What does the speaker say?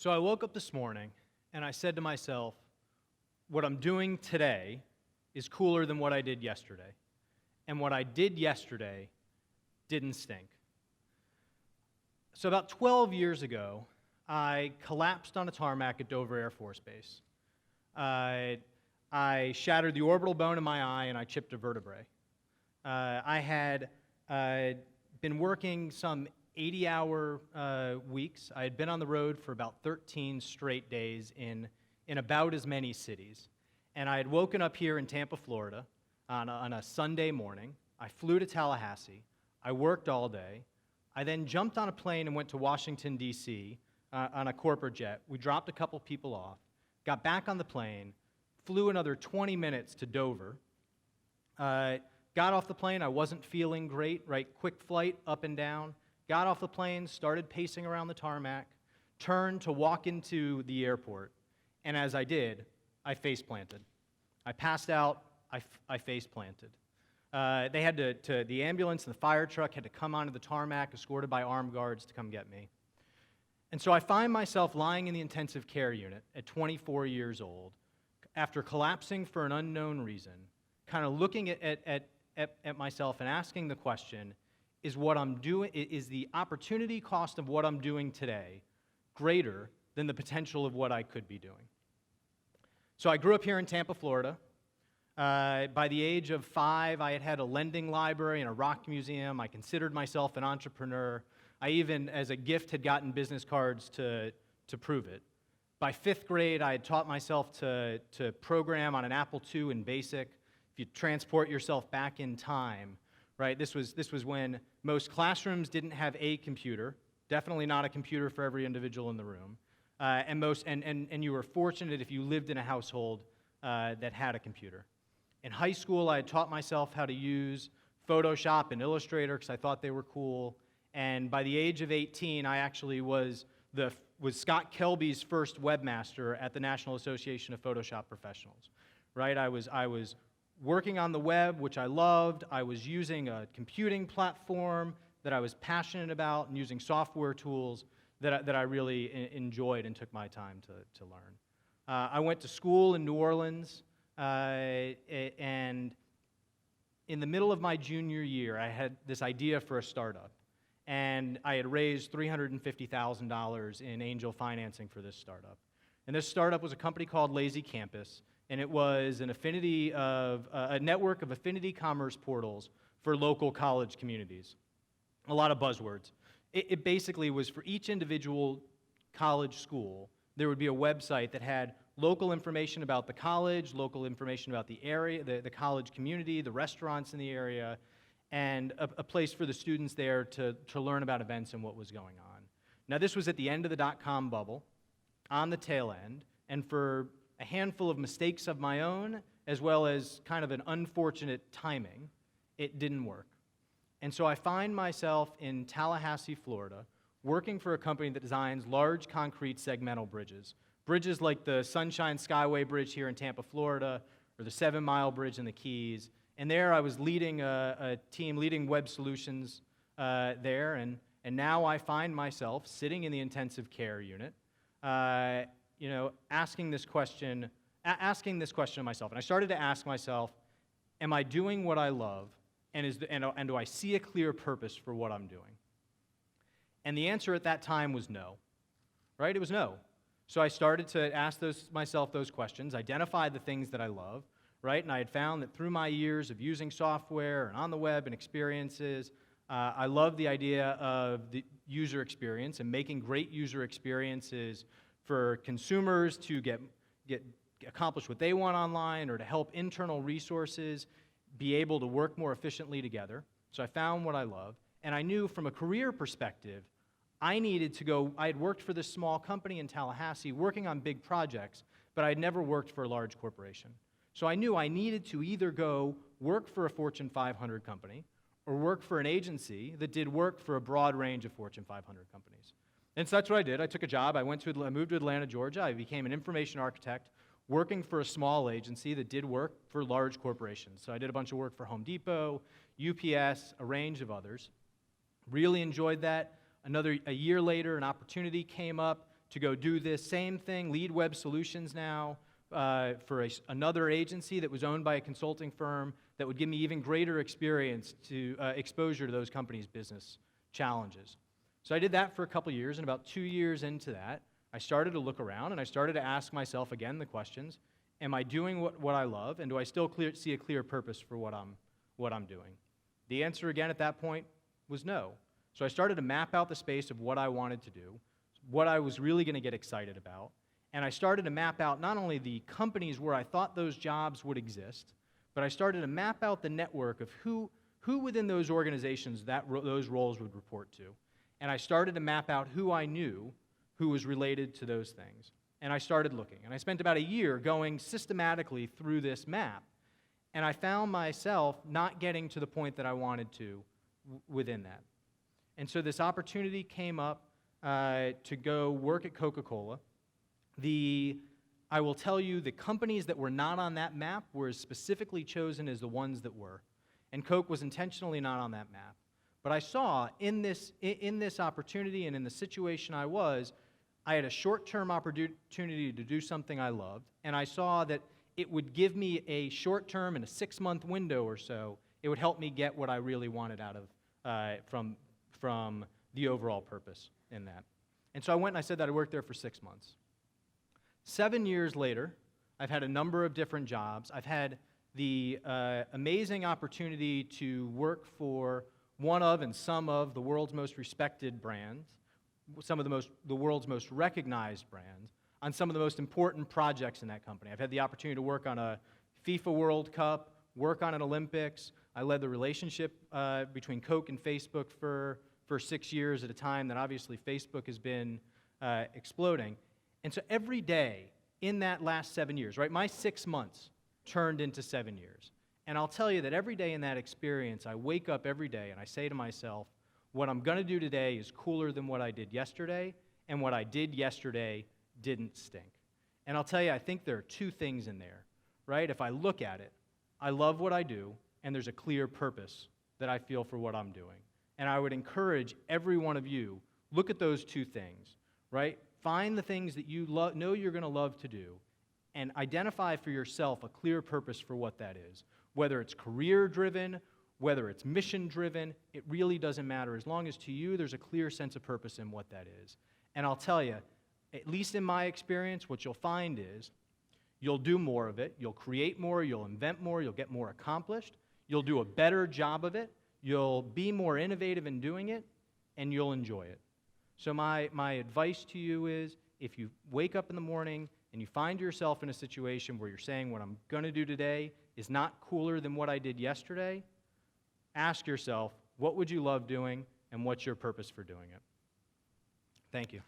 So I woke up this morning and I said to myself, what I'm doing today is cooler than what I did yesterday. And what I did yesterday didn't stink. So about 12 years ago, I collapsed on a tarmac at Dover Air Force Base. I shattered the orbital bone in my eye and I chipped a vertebrae. I had been working some 80-hour weeks. I had been on the road for about 13 straight days in about as many cities. And I had woken up here in Tampa, Florida on a Sunday morning. I flew to Tallahassee. I worked all day. I then jumped on a plane and went to Washington, D.C. On a corporate jet. We dropped a couple people off, got back on the plane, flew another 20 minutes to Dover. Got off the plane. I wasn't feeling great, right? Quick flight up and down. Got off the plane, started pacing around the tarmac, turned to walk into the airport, and as I did, I face planted. I passed out, I face planted. They had the ambulance and the fire truck had to come onto the tarmac, escorted by armed guards to come get me. And so I find myself lying in the intensive care unit at 24 years old, after collapsing for an unknown reason, kind of looking at myself and asking the question, is the opportunity cost of what I'm doing today greater than the potential of what I could be doing? So I grew up here in Tampa, Florida. By the age of 5, I had had a lending library and a rock museum. I considered myself an entrepreneur. I even, as a gift, had gotten business cards to prove it. By 5th grade, I had taught myself to program on an Apple II in BASIC. If you transport yourself back in time, right? This was when most classrooms didn't have a computer, definitely not a computer for every individual in the room, and you were fortunate if you lived in a household that had a computer. In high school, I had taught myself how to use Photoshop and Illustrator because I thought they were cool. And by the age of 18, I actually was Scott Kelby's first webmaster at the National Association of Photoshop Professionals. Right? I was working on the web, which I loved. I was using a computing platform that I was passionate about and using software tools that I really enjoyed and took my time to learn. I went to school in New Orleans, and in the middle of my junior year, I had this idea for a startup. And I had raised $350,000 in angel financing for this startup. And this startup was a company called LazyCampus, and it was a network of affinity commerce portals for local college communities. A lot of buzzwords. It basically was for each individual college school, there would be a website that had local information about the college, local information about the area, the college community, the restaurants in the area, and a place for the students there to learn about events and what was going on. Now, this was at the end of the dot-com bubble, on the tail end, and for a handful of mistakes of my own, as well as kind of an unfortunate timing, it didn't work. And so I find myself in Tallahassee, Florida, working for a company that designs large concrete segmental bridges. Bridges like the Sunshine Skyway Bridge here in Tampa, Florida, or the 7 Mile Bridge in the Keys. And there I was leading a team, leading web solutions there, and now I find myself sitting in the intensive care unit, asking this question of myself. And I started to ask myself, am I doing what I love, and do I see a clear purpose for what I'm doing? And the answer at that time was no, right? It was no. So I started to ask myself those questions, identify the things that I love, right? And I had found that through my years of using software and on the web and experiences, I love the idea of the user experience and making great user experiences for consumers to accomplish what they want online, or to help internal resources be able to work more efficiently together. So I found what I love, and I knew from a career perspective, I needed to go. I had worked for this small company in Tallahassee working on big projects, but I had never worked for a large corporation. So I knew I needed to either go work for a Fortune 500 company or work for an agency that did work for a broad range of Fortune 500 companies. And so that's what I did. I took a job. I moved to Atlanta, Georgia. I became an information architect working for a small agency that did work for large corporations. So I did a bunch of work for Home Depot, UPS, a range of others. Really enjoyed that. A year later, an opportunity came up to go do this same thing, lead web solutions now, for another agency that was owned by a consulting firm that would give me even greater experience to exposure to those companies' business challenges. So I did that for a couple years, and about 2 years into that, I started to look around, and I started to ask myself again the questions, am I doing what I love, and do I still see a clear purpose for what I'm doing? The answer again at that point was no. So I started to map out the space of what I wanted to do, what I was really going to get excited about, and I started to map out not only the companies where I thought those jobs would exist, but I started to map out the network of who within those organizations those roles would report to. And I started to map out who I knew who was related to those things. And I started looking. And I spent about a year going systematically through this map. And I found myself not getting to the point that I wanted to within that. And so this opportunity came up to go work at Coca-Cola. I will tell you, the companies that were not on that map were specifically chosen as the ones that were. And Coke was intentionally not on that map. But I saw in this opportunity and in the situation I had a short-term opportunity to do something I loved, and I saw that it would give me a short-term and a 6-month window or so. It would help me get what I really wanted out of from the overall purpose in that. And so I went and I said that I worked there for 6 months. 7 years later, I've had a number of different jobs. I've had the amazing opportunity to work for one of and some of the world's most respected brands, some of the world's most recognized brands, on some of the most important projects in that company. I've had the opportunity to work on a FIFA World Cup, work on an Olympics. I led the relationship between Coke and Facebook for 6 years at a time that obviously Facebook has been exploding. And so every day in that last 7 years, right, my 6 months turned into 7 years. And I'll tell you that every day in that experience, I wake up every day and I say to myself, what I'm going to do today is cooler than what I did yesterday, and what I did yesterday didn't stink. And I'll tell you, I think there are two things in there, right? If I look at it, I love what I do, and there's a clear purpose that I feel for what I'm doing. And I would encourage every one of you, look at those two things, right? Find the things that you know you're going to love to do, and identify for yourself a clear purpose for what that is. Whether it's career-driven, whether it's mission-driven, it really doesn't matter. As long as to you there's a clear sense of purpose in what that is. And I'll tell you, at least in my experience, what you'll find is you'll do more of it, you'll create more, you'll invent more, you'll get more accomplished, you'll do a better job of it, you'll be more innovative in doing it, and you'll enjoy it. So my advice to you is, if you wake up in the morning and you find yourself in a situation where you're saying what I'm going to do today is not cooler than what I did yesterday, ask yourself, what would you love doing, and what's your purpose for doing it? Thank you.